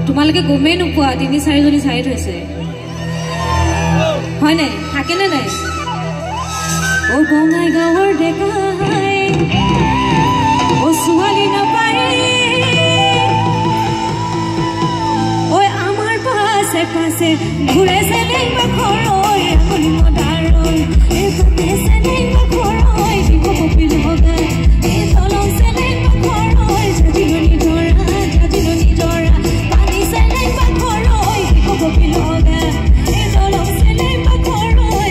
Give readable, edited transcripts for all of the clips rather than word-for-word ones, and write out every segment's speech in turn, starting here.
তোমালোকে গমেই নোপোৱা তিনি চাৰিজনী চাই থৈছে হয় নাই থাকেনে নাই ও বঙাইগাঁৱৰ ডেকাই ও ছোৱালী নাপায় ঐ আমাৰ পাছে পাছে ঘূৰে চেলেং ঘৰৈ আঙুলি মদাৰৈ এই পাতে চেলেং ঘৰৈ দিব কপিল ভগা এই তলং চেলেং ঘৰৈ জাজিৰণি ধৰা পানী চেলেং ঘৰৈ দিব কপিল ভগা এই তলং চেলেং ঘৰৈ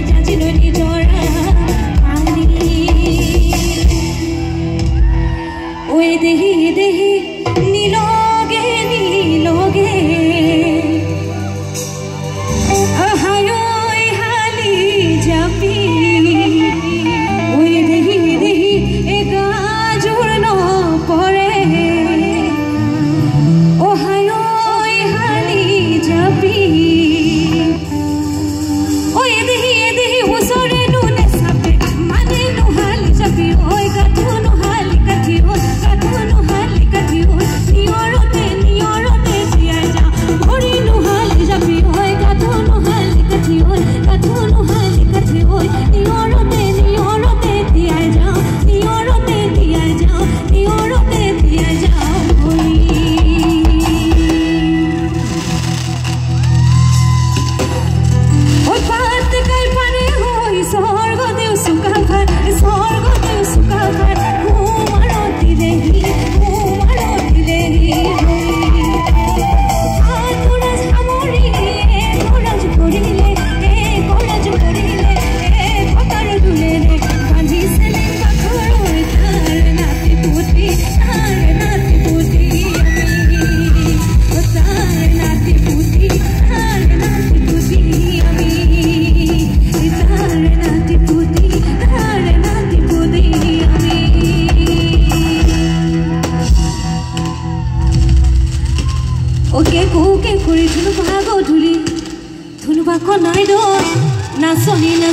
জাজিৰণি ধৰা পানী ঐ দেহি দেহি নীলগে নীলগে আহায়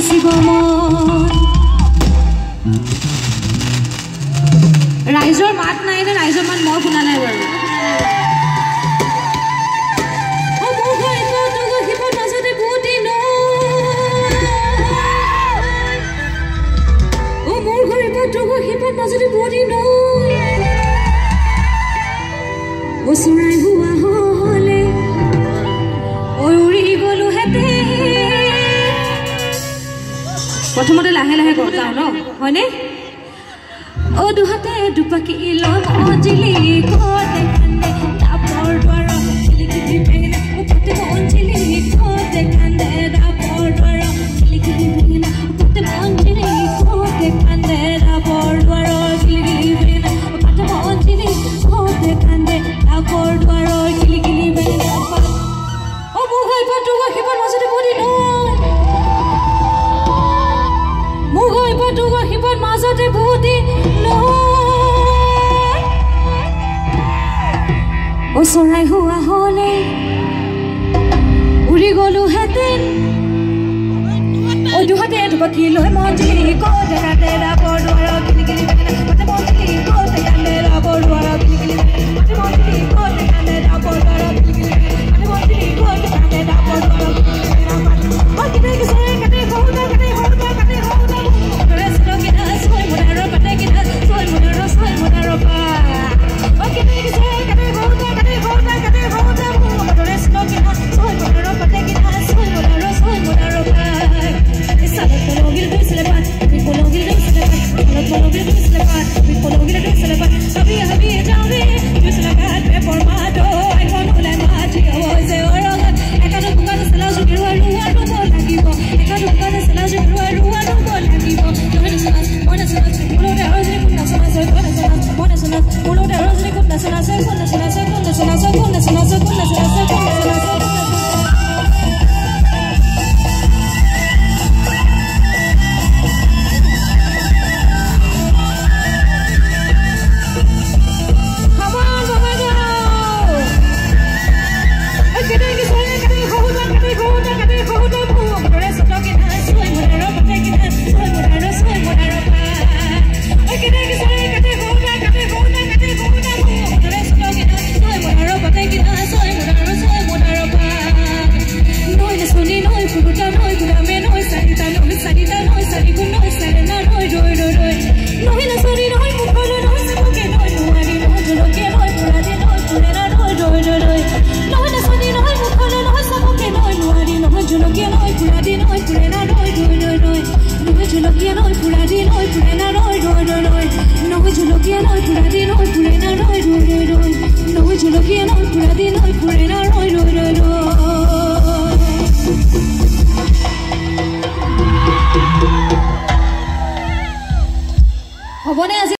নাচিব মন ৰাইজৰ মাত নাই নে ৰাইজৰ মাত মই শুনা নাই বাৰু ওচৰাই হোৱা হলে উৰি গলো হেতে প্ৰথমতে লাহে লাহে গাওঁ ন হয়নে ও দুহাতে দুপাকি লম অঞ্জলি কোতে কান্দে তাপৰ দ্বাৰ লিখি বেঙনা ওপতে অঞ্জলি কোতে কান্দে তাপৰ দ্বাৰ লিখি বেঙনা ওপতে অঞ্জলি কোতে কান্দে তাপৰ দ্বাৰ লিখি বেঙনা ওপতে অঞ্জলি কোতে কান্দে তাপৰ দ্বাৰ লিখি বেঙনা ও মুগৈ পটুৱা হিপৰ মাজতে বহি ন মুগৈ পটুৱা হিপৰ মাজতে বহি ওচৰাই হোৱা হলে উৰি গলো হেতেন দুহাতে দুপাকি লৈ মঞ্জুলি কোতে কান্দে তাপৰ দ্বাৰ কিলিকিলি বেঙেনা মঞ্জুলি কোতে কান্দে তাপৰ দ্বাৰ কিলিকিলি মঞ্জুলি কোতে কান্দে তাপৰ দ্বাৰ কিলিকিলি মঞ্জুলি কোতে কান্দে তাপৰ দ্বাৰ কিলিকিলি কিছে কাটে হৌদা ৰে সলগিনা সৈ মনৰ পাতে কিনা সৈ মনৰ পা কিছে কাটে হৌদা ৰে সলগিনা সৈ মনৰ পাতে কিনা সৈ মনৰ পা Kologil do selepat, habi jawe, do selepat pe formato, ai kon ule maji oze oroga, ekado bukan sela jugiru no lagibo, ekado bukan sela jugiru no lagibo, mona sana, ulo de rozri kunna sana, ulo de rozri kunna sana.